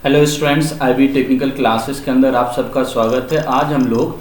Hello students, IB technical classes के अंदर आप सबका स्वागत है। आज हम लोग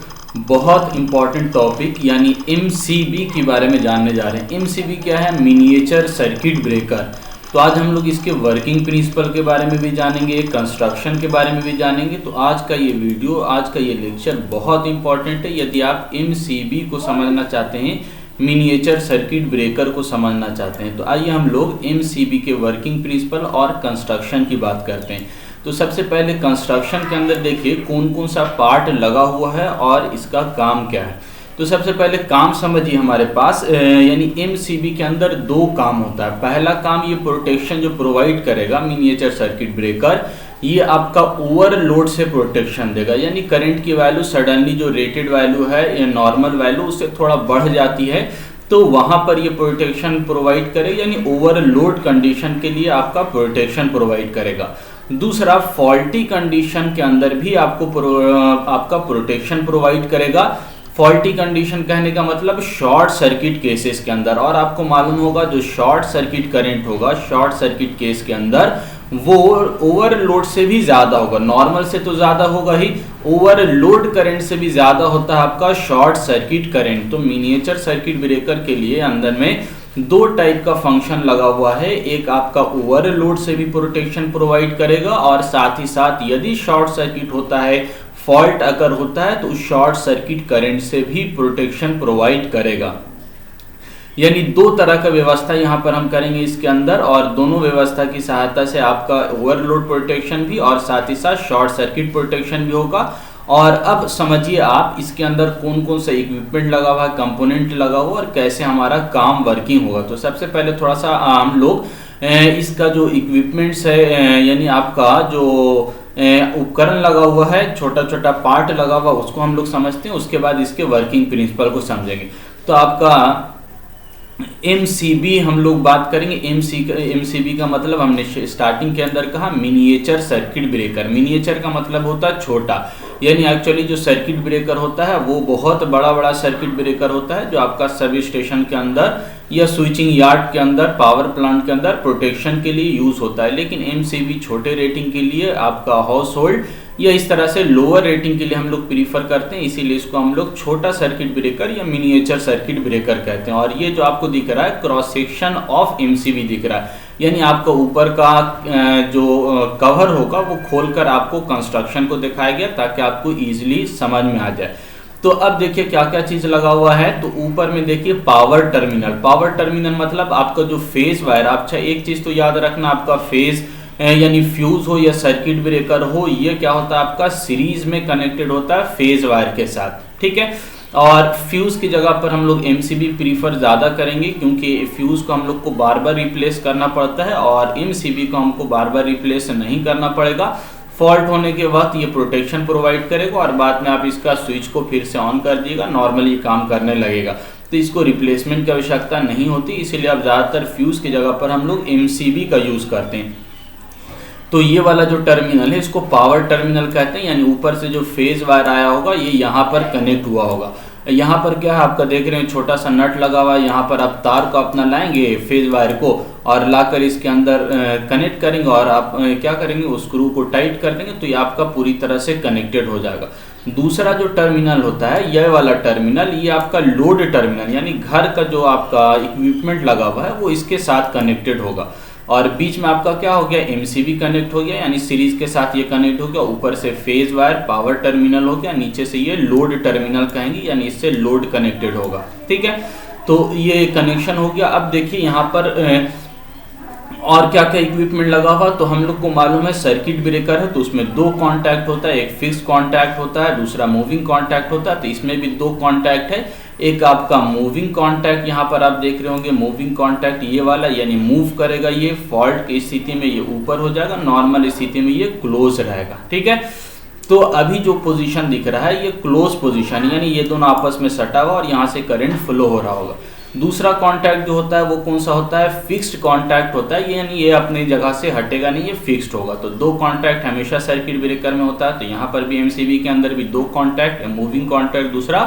बहुत इंपॉर्टेंट टॉपिक यानी एमसीबी के बारे में जानने जा रहे हैं। एमसीबी क्या है? Miniature circuit breaker. तो आज हम लोग इसके वर्किंग प्रिंसिपल के बारे में भी जानेंगे, कंस्ट्रक्शन के बारे में भी जानेंगे। तो आज का ये वीडियो, आज का ये लेक्चर बहुत इंपॉर्टेंट है यदि आप एमसीबी को समझना चाहते हैं, मिनिएचर सर्किट ब्रेकर को समझना चाहते हैं। तो आइए हम लोग एमसीबी के वर्किंग प्रिंसिपल और कंस्ट्रक्शन की बात करते हैं। तो सबसे पहले कंस्ट्रक्शन के अंदर देखिए कौन कौन सा पार्ट लगा हुआ है और इसका काम क्या है। तो सबसे पहले काम समझिए, हमारे पास यानी एमसीबी के अंदर दो काम होता है। पहला काम, ये प्रोटेक्शन जो प्रोवाइड करेगा मिनिएचर सर्किट ब्रेकर, ये आपका ओवरलोड से प्रोटेक्शन देगा। यानी करंट की वैल्यू सडनली जो रेटेड वैल्यू है या नॉर्मल वैल्यू उससे थोड़ा बढ़ जाती है, तो वहां पर ये प्रोटेक्शन प्रोवाइड करेगा, यानी ओवरलोड कंडीशन के लिए आपका प्रोटेक्शन प्रोवाइड करेगा। दूसरा, फॉल्टी कंडीशन के अंदर भी आपका प्रोटेक्शन प्रोवाइड करेगा। फॉल्टी कंडीशन कहने का मतलब शॉर्ट सर्किट केसेस के अंदर, और आपको मालूम होगा जो शॉर्ट सर्किट करंट होगा शॉर्ट सर्किट केस के अंदर वो ओवरलोड से भी ज्यादा होगा। नॉर्मल से तो ज्यादा होगा ही, ओवरलोड करंट से भी ज्यादा होता है आपका शॉर्ट सर्किट करंट। तो मिनिएचर सर्किट ब्रेकर के लिए अंदर में दो टाइप का फंक्शन लगा हुआ है। एक आपका ओवरलोड से भी प्रोटेक्शन प्रोवाइड करेगा, और साथ ही साथ यदि शॉर्ट सर्किट होता है, फॉल्ट अगर होता है, तो शॉर्ट सर्किट करंट से भी प्रोटेक्शन प्रोवाइड करेगा। यानी दो तरह का व्यवस्था यहाँ पर हम करेंगे इसके अंदर, और दोनों व्यवस्था की सहायता से आपका ओवरलोड प्रोटेक्शन भी और साथ ही साथ शॉर्ट सर्किट प्रोटेक्शन भी होगा। और अब समझिए आप इसके अंदर कौन कौन सा इक्विपमेंट लगा हुआ है, कंपोनेंट लगा हुआ, और कैसे हमारा काम वर्किंग होगा। तो सबसे पहले थोड़ा सा हम लोग इसका जो इक्विपमेंट्स है, यानी आपका जो उपकरण लगा हुआ है, छोटा छोटा पार्ट लगा हुआ, उसको हम लोग समझते हैं। उसके बाद इसके वर्किंग प्रिंसिपल को समझेंगे। तो आपका एमसीबी हम लोग बात करेंगे। एमसीबी का मतलब हमने स्टार्टिंग के अंदर कहा मिनिएचर सर्किट ब्रेकर। मिनिएचर का मतलब होता है छोटा, यानी एक्चुअली जो सर्किट ब्रेकर होता है वो बहुत बड़ा बड़ा सर्किट ब्रेकर होता है, जो आपका सब स्टेशन के अंदर या स्विचिंग यार्ड के अंदर, पावर प्लांट के अंदर प्रोटेक्शन के लिए यूज होता है। लेकिन एमसीबी छोटे रेटिंग के लिए, आपका हाउस होल्ड या इस तरह से लोअर रेटिंग के लिए हम लोग प्रीफर करते हैं, इसीलिए इसको हम लोग छोटा सर्किट ब्रेकर या मिनिएचर सर्किट ब्रेकर कहते हैं। और ये जो आपको दिख रहा है क्रॉस सेक्शन ऑफ एमसीबी दिख रहा है, यानी आपका ऊपर का जो कवर होगा वो खोलकर आपको कंस्ट्रक्शन को दिखाया गया ताकि आपको इजीली समझ में आ जाए। तो अब देखिए क्या क्या चीज लगा हुआ है। तो ऊपर में देखिए पावर टर्मिनल। पावर टर्मिनल मतलब आपका जो फेज वायर, अच्छा एक चीज तो याद रखना, आपका फेज यानी फ्यूज हो या सर्किट ब्रेकर हो, ये क्या होता है आपका सीरीज में कनेक्टेड होता है फेज वायर के साथ, ठीक है। और फ्यूज की जगह पर हम लोग एमसीबी प्रीफर ज्यादा करेंगे, क्योंकि फ्यूज को हम लोग को बार बार रिप्लेस करना पड़ता है और एमसीबी को हमको बार बार रिप्लेस नहीं करना पड़ेगा। फॉल्ट होने के वक्त ये प्रोटेक्शन प्रोवाइड करेगा और बाद में आप इसका स्विच को फिर से ऑन कर दिएगा, नॉर्मली काम करने लगेगा। तो इसको रिप्लेसमेंट की आवश्यकता नहीं होती, इसीलिए अब ज्यादातर फ्यूज की जगह पर हम लोग एमसीबी का यूज करते हैं। तो ये वाला जो टर्मिनल है इसको पावर टर्मिनल कहते हैं, यानी ऊपर से जो फेज वायर आया होगा ये यहाँ पर कनेक्ट हुआ होगा। यहाँ पर क्या है आपका देख रहे हैं छोटा सा नट लगा हुआ है, यहाँ पर आप तार को अपना लाएंगे फेज वायर को और लाकर इसके अंदर कनेक्ट करेंगे, और आप क्या करेंगे उस स्क्रू को टाइट कर देंगे, तो ये आपका पूरी तरह से कनेक्टेड हो जाएगा। दूसरा जो टर्मिनल होता है यह वाला टर्मिनल, ये आपका लोड टर्मिनल, यानी घर का जो आपका इक्विपमेंट लगा हुआ है वो इसके साथ कनेक्टेड होगा। और बीच में आपका क्या हो गया, एमसीबी कनेक्ट हो गया, यानी सीरीज के साथ ये कनेक्ट हो गया। ऊपर से फेज वायर पावर टर्मिनल हो गया, नीचे से ये लोड टर्मिनल कहेंगे, यानी इससे लोड कनेक्टेड होगा, ठीक है। तो ये कनेक्शन हो गया। अब देखिए यहाँ पर और क्या क्या इक्विपमेंट लगा हुआ, तो हम लोग को मालूम है सर्किट ब्रेकर है तो उसमें दो कॉन्टैक्ट होता है, एक फिक्स कॉन्टैक्ट होता है, दूसरा मूविंग कॉन्टैक्ट होता है। तो इसमें भी दो कॉन्टैक्ट है, एक आपका मूविंग कॉन्टैक्ट, यहाँ पर आप देख रहे होंगे मूविंग कॉन्टैक्ट ये वाला, यानी मूव करेगा, ये फॉल्ट की स्थिति में ये ऊपर हो जाएगा, नॉर्मल स्थिति में ये क्लोज रहेगा, ठीक है। तो अभी जो पोजीशन दिख रहा है ये क्लोज पोजीशन, यानी ये दोनों आपस में सटा हुआ और यहाँ से करंट फ्लो हो रहा होगा। दूसरा कॉन्टैक्ट जो होता है वो कौन सा होता है, फिक्स्ड कॉन्टैक्ट होता है, यानी ये अपनी जगह से हटेगा नहीं, ये फिक्स्ड होगा। तो दो कॉन्टैक्ट हमेशा सर्किट ब्रेकर में होता है, तो यहाँ पर भी एमसीबी के अंदर भी दो कॉन्टैक्ट, मूविंग कॉन्टैक्ट, दूसरा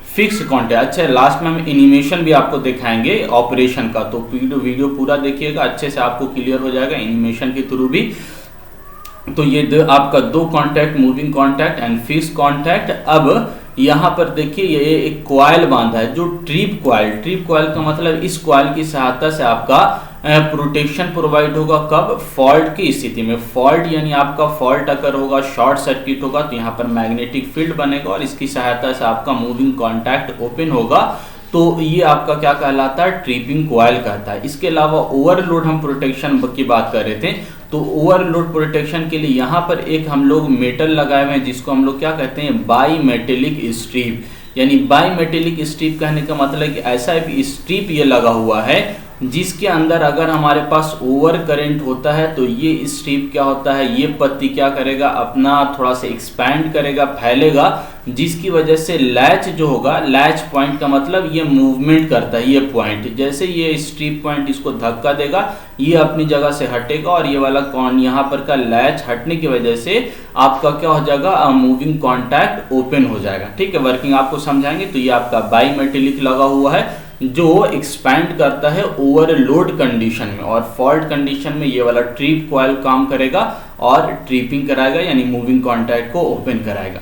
फिक्स कॉन्टैक्ट। अच्छा, लास्ट में हम एनिमेशन भी आपको दिखाएंगे ऑपरेशन का, तो वीडियो पूरा देखिएगा, अच्छे से आपको क्लियर हो जाएगा एनिमेशन के थ्रू भी। तो ये आपका दो contact, moving contact and fix contact. अब यहाँ पर देखिए ये एक कॉइल बांधा है जो ट्रिप कॉइल, ट्रिप कॉइल का मतलब इस कॉइल की सहायता से आपका प्रोटेक्शन प्रोवाइड होगा। कब? फॉल्ट की स्थिति में। फॉल्ट यानी आपका फॉल्ट अगर होगा, शॉर्ट सर्किट होगा, तो यहाँ पर मैग्नेटिक फील्ड बनेगा और इसकी सहायता से आपका मूविंग कॉन्टैक्ट ओपन होगा। तो ये आपका क्या कहलाता है? ट्रिपिंग कॉइल कहता है। इसके अलावा ओवरलोड हम प्रोटेक्शन की बात कर रहे थे, तो ओवरलोड प्रोटेक्शन के लिए यहाँ पर एक हम लोग मेटल लगाए हुए हैं जिसको हम लोग क्या कहते हैं? By metallic strip. यानी बाई मेटेलिक स्ट्रिप कहने का मतलब कि ऐसा एक स्ट्रिप ये लगा हुआ है जिसके अंदर अगर हमारे पास ओवर करंट होता है तो ये स्ट्रिप क्या होता है, ये पत्ती क्या करेगा, अपना थोड़ा सा एक्सपैंड करेगा, फैलेगा, जिसकी वजह से लैच जो होगा, लैच पॉइंट का मतलब ये मूवमेंट करता है। ये पॉइंट जैसे ये स्ट्रिप पॉइंट इसको धक्का देगा, ये अपनी जगह से हटेगा और ये वाला कौन यहाँ पर का लैच हटने की वजह से आपका क्या हो जाएगा? मूविंग कॉन्टैक्ट ओपन हो जाएगा। ठीक है, वर्किंग आपको समझाएंगे। तो ये आपका बाई मेटेलिक लगा हुआ है जो एक्सपैंड करता है ओवरलोड कंडीशन में, और फॉल्ट कंडीशन में ये वाला ट्रिप कॉइल काम करेगा और ट्रिपिंग कराएगा यानी मूविंग कॉन्टैक्ट को ओपन कराएगा।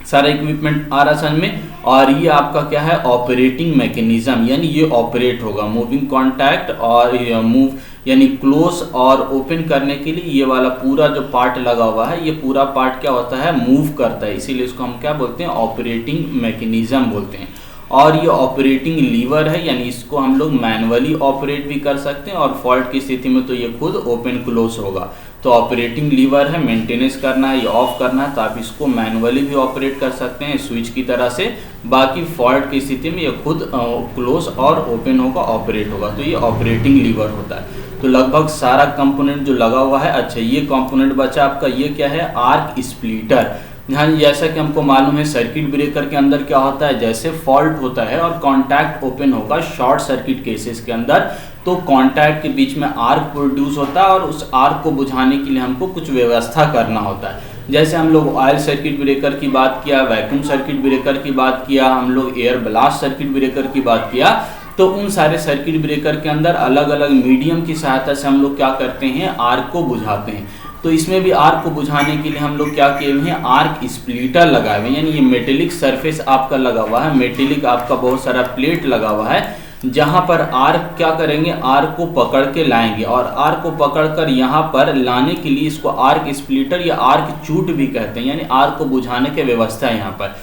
सारा इक्विपमेंट आ रहा समझ में। और ये आपका क्या है? ऑपरेटिंग मैकेनिज्म, यानी ये ऑपरेट होगा मूविंग कॉन्टैक्ट और मूव यानी क्लोज और ओपन करने के लिए ये वाला पूरा जो पार्ट लगा हुआ है, ये पूरा पार्ट क्या होता है? मूव करता है, इसीलिए इसको हम क्या बोलते हैं? ऑपरेटिंग मैकेनिज्म बोलते हैं। और ये ऑपरेटिंग लीवर है, यानी इसको हम लोग मैनुअली ऑपरेट भी कर सकते हैं और फॉल्ट की स्थिति में तो ये खुद ओपन क्लोज होगा। तो ऑपरेटिंग लीवर है, मेंटेनेंस करना है या ऑफ करना है तो आप इसको मैनुअली भी ऑपरेट कर सकते हैं स्विच की तरह से। बाकी फॉल्ट की स्थिति में ये खुद क्लोज और ओपन होगा, ऑपरेट होगा। तो ये ऑपरेटिंग लीवर होता है। तो लगभग सारा कंपोनेंट जो लगा हुआ है। अच्छा, ये कंपोनेंट बचा आपका, ये क्या है? Arc splitter. हाँ, जैसा कि हमको मालूम है सर्किट ब्रेकर के अंदर क्या होता है, जैसे फॉल्ट होता है और कॉन्टैक्ट ओपन होगा शॉर्ट सर्किट केसेस के अंदर, तो कॉन्टैक्ट के बीच में आर्क प्रोड्यूस होता है और उस आर्क को बुझाने के लिए हमको कुछ व्यवस्था करना होता है। जैसे हम लोग ऑयल सर्किट ब्रेकर की बात किया, वैक्यूम सर्किट ब्रेकर की बात किया, हम लोग एयर ब्लास्ट सर्किट ब्रेकर की बात किया, तो उन सारे सर्किट ब्रेकर के अंदर अलग अलग मीडियम की सहायता से हम लोग क्या करते हैं? आर्क को बुझाते हैं। तो इसमें भी आर्क को बुझाने के लिए हम लोग क्या किए हुए हैं? आर्क स्प्लिटर लगाए हुए हैं, यानी ये मेटेलिक सरफेस आपका लगा हुआ है, मेटेलिक आपका बहुत सारा प्लेट लगा हुआ है, जहां पर आर्क क्या करेंगे? आर्क को पकड़ के लाएंगे और आर्क को पकड़कर यहाँ पर लाने के लिए इसको आर्क स्प्लिटर या आर्क चूट भी कहते हैं, यानी आर्क को बुझाने की व्यवस्था है यहाँ पर।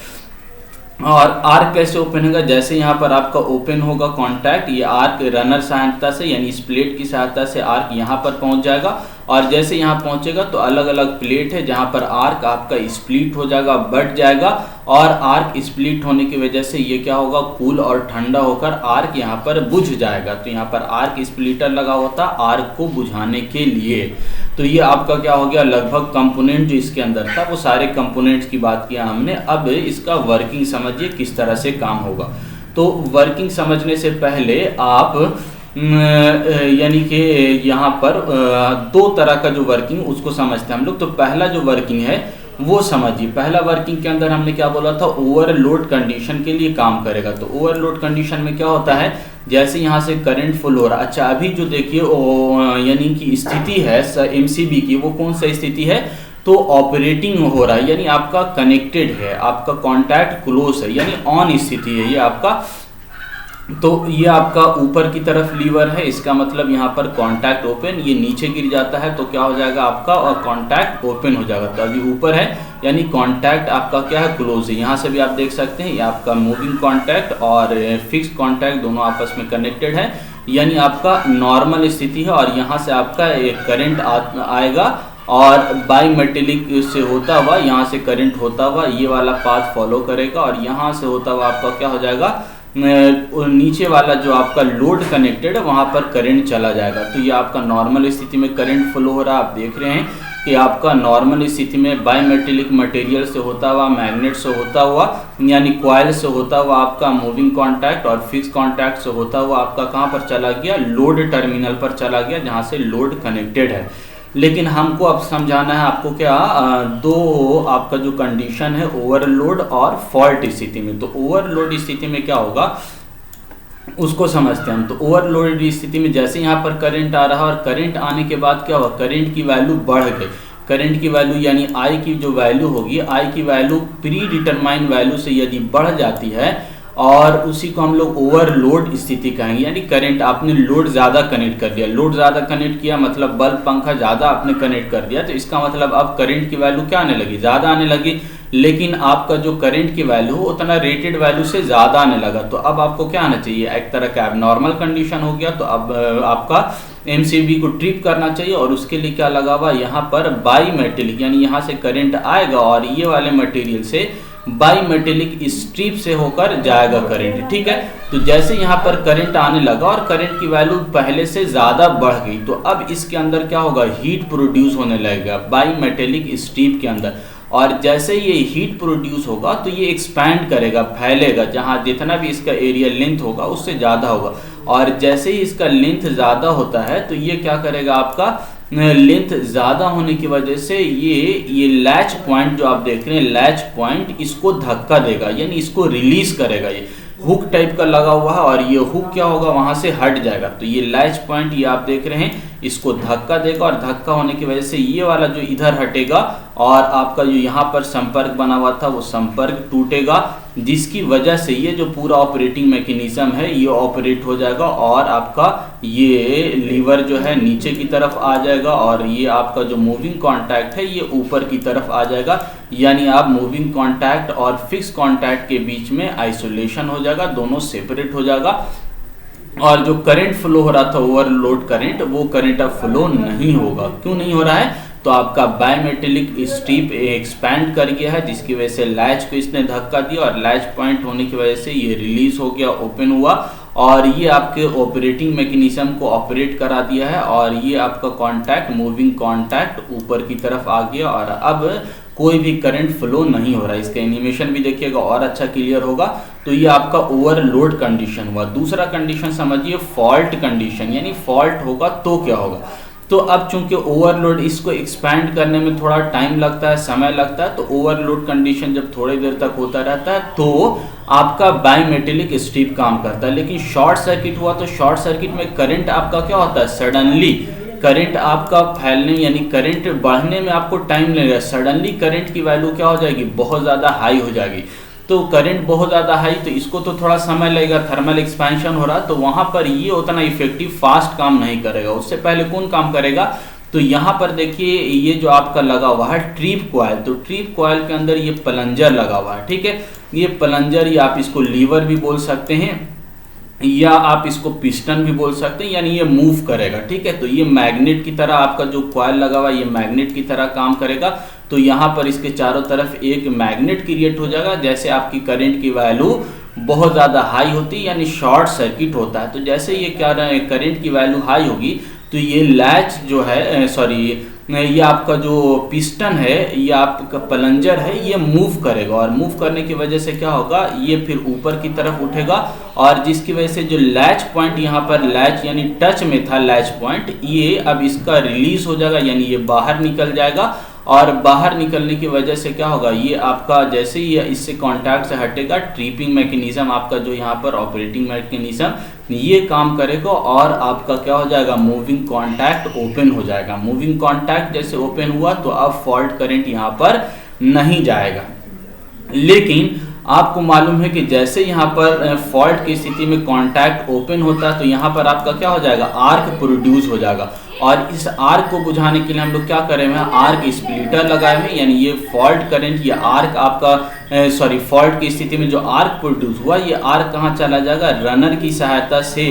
और आर्क कैसे ओपन होगा? जैसे यहाँ पर आपका ओपन होगा कॉन्टैक्ट, ये आर्क रनर सहायता से यानी इस प्लेट की सहायता से आर्क यहाँ पर पहुँच जाएगा और जैसे यहाँ पहुँचेगा तो अलग अलग प्लेट है जहाँ पर आर्क आपका स्प्लिट हो जाएगा, बढ़ जाएगा और आर्क स्प्लिट होने की वजह से ये क्या होगा? कूल और ठंडा होकर आर्क यहाँ पर बुझ जाएगा। तो यहाँ पर आर्क स्प्लिटर लगा होता है आर्क को बुझाने के लिए। तो ये आपका क्या हो गया? लगभग कंपोनेंट जो इसके अंदर था वो सारे कंपोनेंट्स की बात किया हमने। अब इसका वर्किंग समझिए किस तरह से काम होगा। तो वर्किंग समझने से पहले आप यानी कि यहाँ पर दो तरह का जो वर्किंग उसको समझते हैं हम लोग। तो पहला जो वर्किंग है वो समझिए। पहला वर्किंग के अंदर हमने क्या बोला था? ओवरलोड कंडीशन के लिए काम करेगा। तो ओवरलोड कंडीशन में क्या होता है? जैसे यहाँ से करंट फ्लो हो रहा है। अच्छा, अभी जो देखिए यानी कि स्थिति है एमसीबी की, वो कौन सा स्थिति है? तो ऑपरेटिंग हो रहा है, यानी आपका कनेक्टेड है, आपका कॉन्टैक्ट क्लोज है, यानी ऑन स्थिति है ये आपका। तो ये आपका ऊपर की तरफ लीवर है, इसका मतलब यहाँ पर कॉन्टैक्ट ओपन, ये नीचे गिर जाता है तो क्या हो जाएगा आपका? और कॉन्टैक्ट ओपन हो जाएगा। तो अभी ऊपर है यानी कॉन्टैक्ट आपका क्या है? क्लोज है। यहाँ से भी आप देख सकते हैं ये आपका मूविंग कॉन्टैक्ट और फिक्स कॉन्टैक्ट दोनों आपस में कनेक्टेड है, यानी आपका नॉर्मल स्थिति है। और यहाँ से आपका एक करंट आएगा और बाई मेटेलिक से होता हुआ यहाँ से करंट होता हुआ ये वाला पाथ फॉलो करेगा और यहाँ से होता हुआ आपका क्या हो जाएगा? नीचे वाला जो आपका लोड कनेक्टेड है वहाँ पर करंट चला जाएगा। तो ये आपका नॉर्मल स्थिति में करंट फ्लो हो रहा है। आप देख रहे हैं कि आपका नॉर्मल स्थिति में बाई मेटेलिक मटेरियल से होता हुआ, मैग्नेट से होता हुआ यानी कॉइल से होता हुआ आपका मूविंग कॉन्टैक्ट और फिक्स कॉन्टैक्ट से होता हुआ आपका कहाँ पर चला गया? लोड टर्मिनल पर चला गया जहाँ से लोड कनेक्टेड है। लेकिन हमको अब समझाना है आपको क्या? दो आपका जो कंडीशन है ओवरलोड और फॉल्ट स्थिति में। तो ओवरलोड स्थिति में क्या होगा उसको समझते हैं हम। तो ओवरलोड स्थिति में जैसे यहाँ पर करंट आ रहा है और करंट आने के बाद क्या हुआ? करंट की वैल्यू बढ़ गई। करंट की वैल्यू यानी आई की जो वैल्यू होगी, आई की वैल्यू प्री डिटरमाइन वैल्यू से यदि बढ़ जाती है और उसी को हम लोग ओवरलोड स्थिति कहेंगे, यानी करंट आपने लोड ज़्यादा कनेक्ट कर दिया, लोड ज़्यादा कनेक्ट किया मतलब बल्ब पंखा ज़्यादा आपने कनेक्ट कर दिया, तो इसका मतलब अब करंट की वैल्यू क्या आने लगी, ज़्यादा आने लगी, लेकिन आपका जो करंट की वैल्यू हो उतना रेटेड वैल्यू से ज़्यादा आने लगा। तो अब आपको क्या आना चाहिए, एक तरह का एबनॉर्मल कंडीशन हो गया। तो अब आपका एमसीबी को ट्रिप करना चाहिए और उसके लिए क्या लगा हुआ, यहाँ पर बाई मेटेलिक, यानी यहाँ से करंट आएगा और ये वाले मटेरियल से बाई मेटेलिक स्ट्रिप से होकर जाएगा करंट, ठीक है। तो जैसे यहाँ पर करंट आने लगा और करंट की वैल्यू पहले से ज़्यादा बढ़ गई, तो अब इसके अंदर क्या होगा, हीट प्रोड्यूस होने लगेगा बाई मेटेलिक स्ट्रिप के अंदर, और जैसे ये हीट प्रोड्यूस होगा तो ये एक्सपैंड करेगा, फैलेगा, जहाँ जितना भी इसका एरिया लेंथ होगा उससे ज़्यादा होगा, और जैसे ही इसका लेंथ ज़्यादा होता है तो ये क्या करेगा, आपका लेंथ ज़्यादा होने की वजह से ये लैच पॉइंट जो आप देख रहे हैं, लैच पॉइंट इसको धक्का देगा, यानी इसको रिलीज करेगा, ये हुक टाइप का लगा हुआ है और ये हुक क्या होगा, वहां से हट जाएगा। तो ये लैच पॉइंट ये आप देख रहे हैं, इसको धक्का देगा और धक्का होने की वजह से ये वाला जो इधर हटेगा और आपका जो यहाँ पर संपर्क बना हुआ था वो संपर्क टूटेगा, जिसकी वजह से ये जो पूरा ऑपरेटिंग मैकेनिज्म है ये ऑपरेट हो जाएगा और आपका ये लीवर जो है नीचे की तरफ आ जाएगा और ये आपका जो मूविंग कॉन्टैक्ट है ये ऊपर की तरफ आ जाएगा, यानी आप मूविंग कॉन्टैक्ट और फिक्स कॉन्टैक्ट के बीच में आइसोलेशन हो जाएगा, दोनों सेपरेट हो जाएगा और जो करंट फ्लो हो रहा था ओवरलोड करंट, वो करंट अब फ्लो नहीं होगा। क्यों नहीं हो रहा है, तो आपका बायमेटेलिक स्ट्रिप एक्सपैंड कर गया है, जिसकी वजह से लैच को इसने धक्का दिया और लैच पॉइंट होने की वजह से ये रिलीज हो गया, ओपन हुआ और ये आपके ऑपरेटिंग मैकेनिज्म को ऑपरेट करा दिया है और ये आपका कॉन्टैक्ट, मूविंग कॉन्टैक्ट ऊपर की तरफ आ गया और अब कोई भी करंट फ्लो नहीं हो रहा है। इसका एनिमेशन भी देखिएगा और अच्छा क्लियर होगा। तो ये आपका ओवरलोड कंडीशन हुआ। दूसरा कंडीशन समझिए फॉल्ट कंडीशन, यानी फॉल्ट होगा तो क्या होगा। तो अब चूंकि ओवरलोड, इसको एक्सपैंड करने में थोड़ा टाइम लगता है, समय लगता है, तो ओवरलोड कंडीशन जब थोड़ी देर तक होता रहता है तो आपका बायमेटेलिक स्ट्रिप काम करता है। लेकिन शॉर्ट सर्किट हुआ तो शॉर्ट सर्किट में करंट आपका क्या होता है, सडनली करंट आपका फैलने यानी करंट बढ़ने में आपको टाइम लगेगा। सडनली करंट की वैल्यू क्या हो जाएगी, बहुत ज़्यादा हाई हो जाएगी। तो करंट बहुत ज़्यादा हाई, तो इसको तो थोड़ा समय लगेगा, थर्मल एक्सपेंशन हो रहा, तो वहाँ पर ये उतना इफेक्टिव फास्ट काम नहीं करेगा। उससे पहले कौन काम करेगा, तो यहाँ पर देखिए ये जो आपका लगा हुआ है ट्रिप कॉइल, तो ट्रिप कॉइल के अंदर ये प्लंजर लगा हुआ है, ठीक है। ये प्लंजर, या आप इसको लीवर भी बोल सकते हैं या आप इसको पिस्टन भी बोल सकते हैं, यानी ये मूव करेगा, ठीक है। तो ये मैग्नेट की तरह, आपका जो कॉइल लगा हुआ है ये मैग्नेट की तरह काम करेगा। तो यहाँ पर इसके चारों तरफ एक मैग्नेट क्रिएट हो जाएगा। जैसे आपकी करंट की वैल्यू बहुत ज़्यादा हाई होती है यानी शॉर्ट सर्किट होता है, तो जैसे ये क्या करंट की वैल्यू हाई होगी तो ये लैच जो है, ये आपका जो पिस्टन है, ये आपका प्लंजर है, ये मूव करेगा और मूव करने की वजह से क्या होगा, ये फिर ऊपर की तरफ उठेगा और जिसकी वजह से जो लैच पॉइंट यहाँ पर लैच यानी टच में था लैच पॉइंट, ये अब इसका रिलीज हो जाएगा, यानी ये बाहर निकल जाएगा और बाहर निकलने की वजह से क्या होगा, ये आपका जैसे ही इससे कांटेक्ट से हटेगा, ट्रिपिंग मैकेनिज्म आपका जो यहाँ पर ऑपरेटिंग मैकेनिज्म ये काम करेगा और आपका क्या हो जाएगा, मूविंग कांटेक्ट ओपन हो जाएगा। मूविंग कांटेक्ट जैसे ओपन हुआ तो अब फॉल्ट करंट यहाँ पर नहीं जाएगा। लेकिन आपको मालूम है कि जैसे यहाँ पर फॉल्ट की स्थिति में कांटेक्ट ओपन होता है तो यहाँ पर आपका क्या हो जाएगा, आर्क प्रोड्यूस हो जाएगा और इस आर्क को बुझाने के लिए हम लोग क्या करे हुए हैं, आर्क स्प्लिटर लगाए हुए हैं, यानी ये फॉल्ट करंट, ये आर्क आपका फॉल्ट की स्थिति में जो आर्क प्रोड्यूस हुआ, ये आर्क कहाँ चला जाएगा, रनर की सहायता से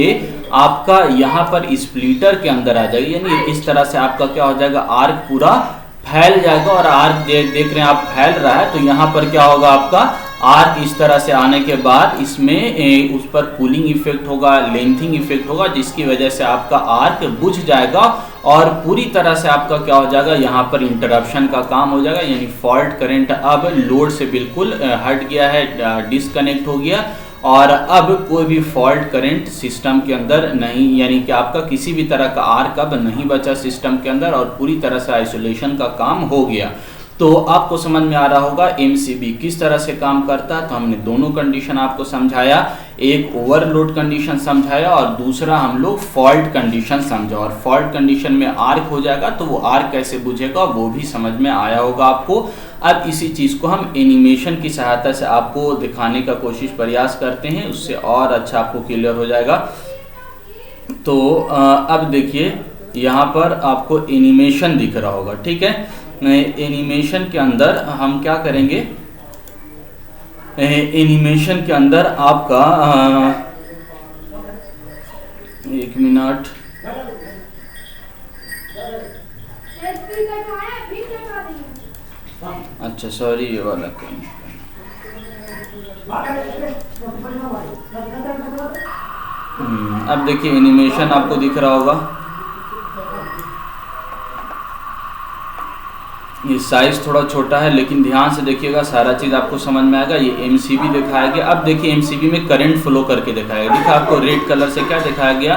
आपका यहाँ पर स्प्लिटर के अंदर आ जाएगा, यानी इस तरह से आपका क्या हो जाएगा, आर्क पूरा फैल जाएगा और आर्क देख रहे हैं आप फैल रहा है, तो यहाँ पर क्या होगा, आपका आर्क इस तरह से आने के बाद इसमें उस पर कूलिंग इफेक्ट होगा, लेंथिंग इफेक्ट होगा, जिसकी वजह से आपका आर्क बुझ जाएगा और पूरी तरह से आपका क्या हो जाएगा, यहाँ पर इंटरप्शन का काम हो जाएगा, यानी फॉल्ट करंट अब लोड से बिल्कुल हट गया है, डिस्कनेक्ट हो गया और अब कोई भी फॉल्ट करंट सिस्टम के अंदर नहीं, यानी कि आपका किसी भी तरह का आर्क अब नहीं बचा सिस्टम के अंदर और पूरी तरह से आइसोलेशन का काम हो गया। तो आपको समझ में आ रहा होगा MCB किस तरह से काम करता है। तो हमने दोनों कंडीशन आपको समझाया, एक ओवरलोड कंडीशन समझाया और दूसरा हम लोग फॉल्ट कंडीशन समझा। और फॉल्ट कंडीशन में आर्क हो जाएगा तो वो आर्क कैसे बुझेगा वो भी समझ में आया होगा आपको। अब इसी चीज़ को हम एनिमेशन की सहायता से आपको दिखाने का प्रयास करते हैं, उससे और अच्छा आपको क्लियर हो जाएगा। तो अब देखिए यहाँ पर आपको एनिमेशन दिख रहा होगा, ठीक है। एनिमेशन के अंदर हम क्या करेंगे, एनिमेशन के अंदर आपका 1 मिनट, अच्छा सॉरी ये वाला कहीं, अब देखिए एनिमेशन आपको दिख रहा होगा, ये साइज थोड़ा छोटा है लेकिन ध्यान से देखिएगा सारा चीज़ आपको समझ में आएगा। ये MCB दिखाया गया। अब देखिए MCB में करंट फ्लो करके दिखाया गया, देखिए आपको रेड कलर से क्या दिखाया गया,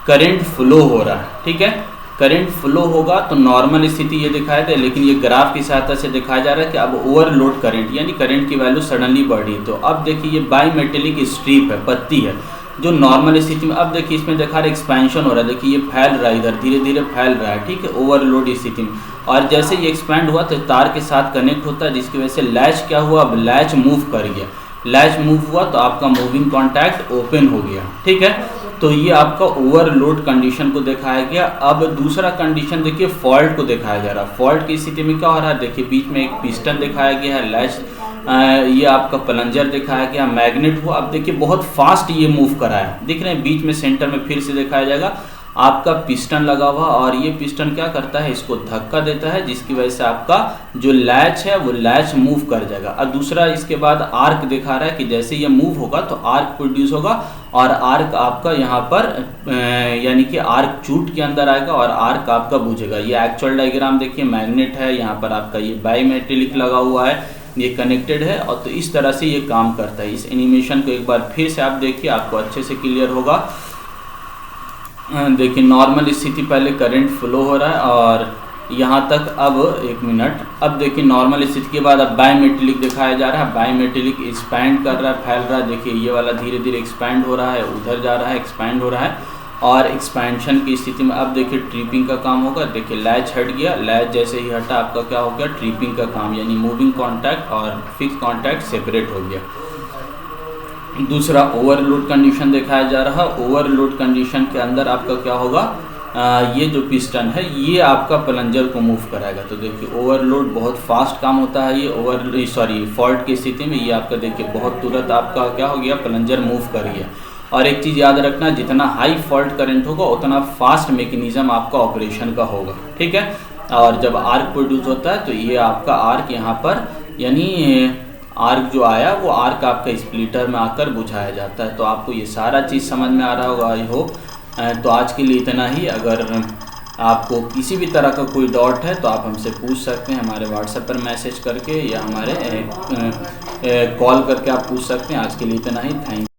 करंट फ्लो हो रहा है, ठीक है। करंट फ्लो होगा तो नॉर्मल स्थिति ये दिखाया था, लेकिन ये ग्राफ की सहायता से दिखाया जा रहा है कि अब ओवरलोड करंट यानी करंट की वैल्यू सडनली बढ़ी। तो अब देखिए ये बाईमेटेलिक स्ट्रिप है, पत्ती है जो नॉर्मल स्थिति में, अब देखिए इसमें दिखा रहा है एक्सपेंशन हो रहा है, देखिए ये फैल रहा है, इधर धीरे धीरे फैल रहा है, ठीक है, ओवरलोड स्थिति में। और जैसे ये एक्सपैंड हुआ तो तार के साथ कनेक्ट होता है, जिसकी वजह से लैच क्या हुआ, अब लैच मूव कर गया, लैच मूव हुआ तो आपका मूविंग कॉन्टैक्ट ओपन हो गया, ठीक है। तो ये आपका ओवरलोड कंडीशन को दिखाया गया। अब दूसरा कंडीशन देखिए फॉल्ट को दिखाया जा रहा है। फॉल्ट की स्थिति में क्या हो रहा है, देखिए बीच में एक पिस्टन दिखाया गया है, लैच ये आपका प्लंजर दिखाया गया, मैग्नेट हुआ। अब देखिए बहुत फास्ट ये मूव करा है, दिख रहे हैं बीच में सेंटर में फिर से दिखाया जाएगा आपका पिस्टन लगा हुआ, और ये पिस्टन क्या करता है, इसको धक्का देता है, जिसकी वजह से आपका जो लैच है वो लैच मूव कर जाएगा। और दूसरा इसके बाद आर्क दिखा रहा है कि जैसे ये मूव होगा तो आर्क प्रोड्यूस होगा, और आर्क आपका यहाँ पर यानी कि आर्क चूट के अंदर आएगा और आर्क आपका बुझेगा। ये एक्चुअल डायग्राम देखिए, मैग्नेट है यहाँ पर, आपका ये बाईमेटेलिक लगा हुआ है, ये कनेक्टेड है, और तो इस तरह से ये काम करता है। इस एनिमेशन को एक बार फिर से आप देखिए, आपको अच्छे से क्लियर होगा। देखिए नॉर्मल स्थिति पहले करंट फ्लो हो रहा है और यहाँ तक, अब 1 मिनट, अब देखिए नॉर्मल स्थिति के बाद अब बाईमेटेलिक दिखाया जा रहा है, बाईमेटेलिक एक्सपैंड कर रहा है, फैल रहा है, देखिए ये वाला धीरे धीरे एक्सपैंड हो रहा है, उधर जा रहा है, एक्सपैंड हो रहा है। और एक्सपेंशन की स्थिति में अब देखिए ट्रिपिंग का काम होगा, देखिए लैच हट गया, लैच जैसे ही हटा आपका क्या हो गया, ट्रिपिंग का काम, यानी मूविंग कॉन्टैक्ट और फिक्स कॉन्टैक्ट सेपरेट हो गया। दूसरा ओवरलोड कंडीशन दिखाया जा रहा है। ओवरलोड कंडीशन के अंदर आपका क्या होगा, ये जो पिस्टन है ये आपका प्लंजर को मूव कराएगा। तो देखिए ओवरलोड बहुत फास्ट काम होता है, ये फॉल्ट की स्थिति में ये आपका देखिए बहुत तुरंत आपका क्या हो गया, प्लंजर मूव कर गया। और एक चीज़ याद रखना, जितना हाई फॉल्ट करंट होगा उतना फास्ट मैकेनिज्म आपका ऑपरेशन का होगा, ठीक है। और जब आर्क प्रोड्यूस होता है तो ये आपका आर्क यहाँ पर, यानी आर्क जो आया वो आर्क आपका स्प्लिटर में आकर बुझाया जाता है। तो आपको ये सारा चीज़ समझ में आ रहा होगा, आई होप। तो आज के लिए इतना ही। अगर आपको किसी भी तरह का कोई डाउट है तो आप हमसे पूछ सकते हैं, हमारे व्हाट्सएप पर मैसेज करके या हमारे कॉल करके आप पूछ सकते हैं। आज के लिए इतना ही, थैंक यू।